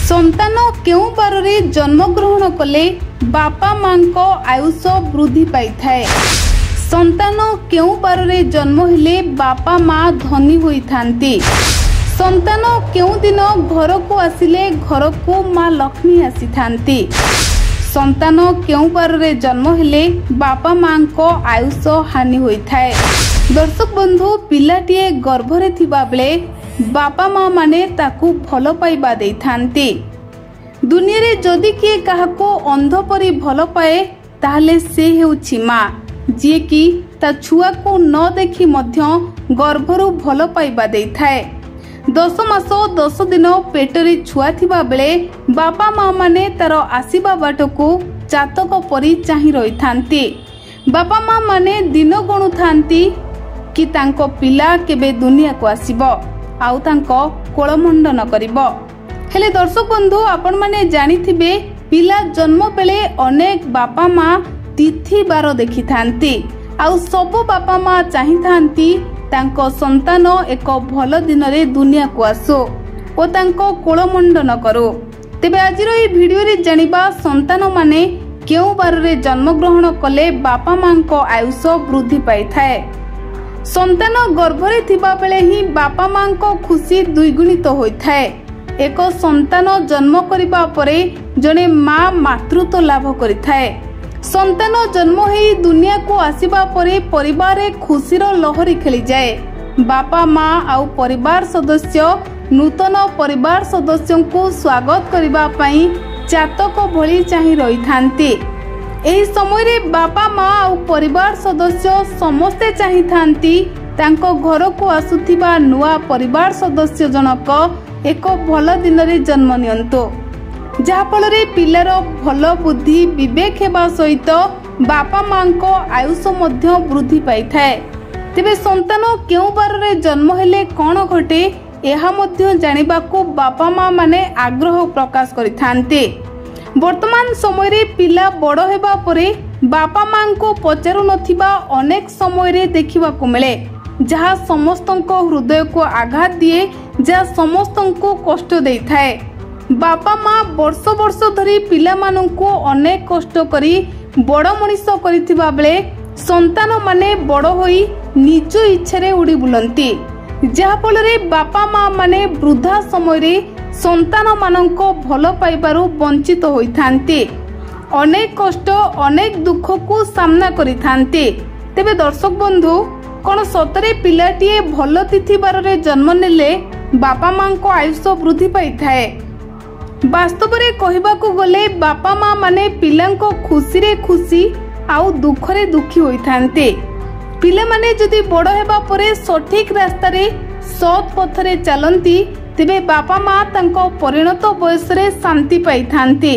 संतान केउ बारे जन्मग्रहण कले बापा मां को आयुष वृद्धि पाई थाए। संतान केउ बारे जन्म हेले बापा मां धनी होई थांती। संतान केउ दिन घर को आसिले घर को मां लक्ष्मी आसी थांती। संतान केउ बारे जन्म हेले बापा मां को आयुष हानि होई थाए। दर्शक बंधु, पिलाटीए गर्भरे थिबा बेले बापा मां माने ताकू भल पाइबा देई थांती। दुनिया रे जदि किए काहाको अंध परी भल पाए ताहले से हेउछि मां, जे कि ता छुआ को न देखि मध्य गर्भरु भल पाइबा देई थाए। 10 मास 10 दिन पेटरे छुआ थिबा बेले बापा मां माने तार आसीबा बाटको चातक परी चाहि रही थांती। बापा मां माने दिन गणु थांती कि तांको पिला केबे दुनिया को आसीबो आउ तांको कोलमंडन करिबो। हेले दर्शक बंधु, आपण माने जानिथिबे पिला जन्म बेले अनेक बापा मां तिथि बार देखि थांती। आउ सब बापा मां चाहि थांती तांको संतान एक भल दिन रे दुनिया को आसो ओ तांको कोलमंडन करो। तेबे आजिर ए भिडियो रे जानिबा संतान माने केउ बार रे जन्म ग्रहण कले बापा मां को आयुष वृद्धि पाई थाए। संतान गर्भरे थिबा बेले ही बापा मां को खुशी द्विगुणित होई थाए। एक संतान जन्म करिबा परे जने मां मातृत्व लाभ करिथाए। संतान जन्म हेई दुनिया को आसीबा परे परिवार रे खुशीर लहरी खेली जाए। बापा मां आउ परिवार सदस्य नूतन परिवार सदस्यों को स्वागत करिबा पई चातक भली चाहि रही थांती। एही समय रे बापा मां आउ परिवार सदस्य समस्ते चाहि थांती तांको घर को आसुथिबा नुआ परिवार सदस्य जनक एक भल दिन रे जन्म नियंतो, जहा फल रे पिलार भल बुद्धि विवेक हेबा सहित बापा मां को आयुष मध्य वृद्धि पाई थाए। तेबे संतान केउ बार रे जन्म हेले कोन घटे एहा मध्य जानिबा को बापा मां माने आग्रह प्रकाश करिथांते। वर्तमान समय रे पिला बड़ हेबा परे बापा मां को पचारु नथिबा अनेक समय रे देखिबा को मिले, जहा समस्तंको हृदय को आघात दिए, जहा समस्तंको कष्ट देई थाए। बापा मां वर्ष वर्ष धरी पिला मानंको अनेक कष्ट करी बड़ मनीष करिथिबा बेले संतान माने बड़ होई निज इच्छा रे उड़ी बुलंती, जहा फल रे बापा मां माने वृद्धा समय रे संतान मानंको भल पाइबारु वंचित होई थांती। अनेक कष्ट अनेक दुख को सामना करि थांती। तेबे दर्शक बंधु, कोन सतरे पिलाटीए भल तिथि बार रे जन्म नेले बापा मां को आयुष वृद्धि पाई थाए? वास्तव रे कहिबा को गले बापा मां माने पिलांको खुशी रे खुशी आउ दुख रे दुखी होई थांते। पिला माने जदि बड़ हेबा परे सठिक रास्ता रे सत पथ रे चलंती तेबे बापा मां तांको परिणत बयस रे शांति पाई थांती।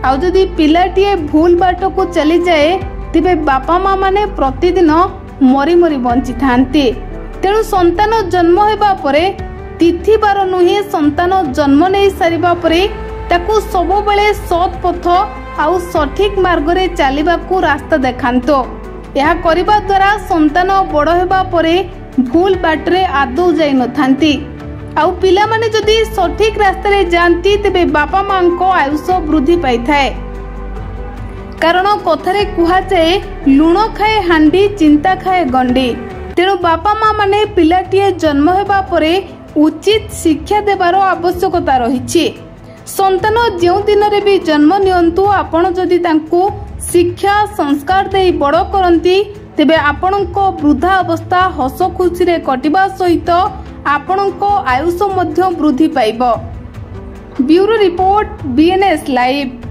आउ जदि पिलाटीए भूल बाट को चली जाए तेबे बापा मां माने प्रतिदिन मरी मरी बंची थांती। तेणु संतान जन्म हेबा परे तिथि बार नुहे संतान जन्म नहीं सारिबा परे ताकू सबु बेले सत पथ आउ सठिक मार्ग रे चलिबा को रास्ता देखांतो। यह करिबा द्वारा संतान बड़ हेबा परे भूल बाटरे आदौ जाई नथांती। आउ पिला माने जदि सठिक रास्ता रे जानती तेबे बापा मां को आयुष वृद्धि पाई थाए। कारण कथारे कुहा जाए लुण खाए हांडी चिंता खाए गंडी। तेणु बापा मां माने पिलाटीए जन्म हेबा परे उचित शिक्षा देबार आवश्यकता रहिछि। संतान जेउ दिन रे भी जन्म नियंतु आपण जदि तांको शिक्षा संस्कार देई बड़ करंती तेबे आपणको वृद्धा अवस्था हस खुशी रे कटिबा सहित आपणको आयुष मध्य वृद्धि पाइबो। Bureau report BNS live.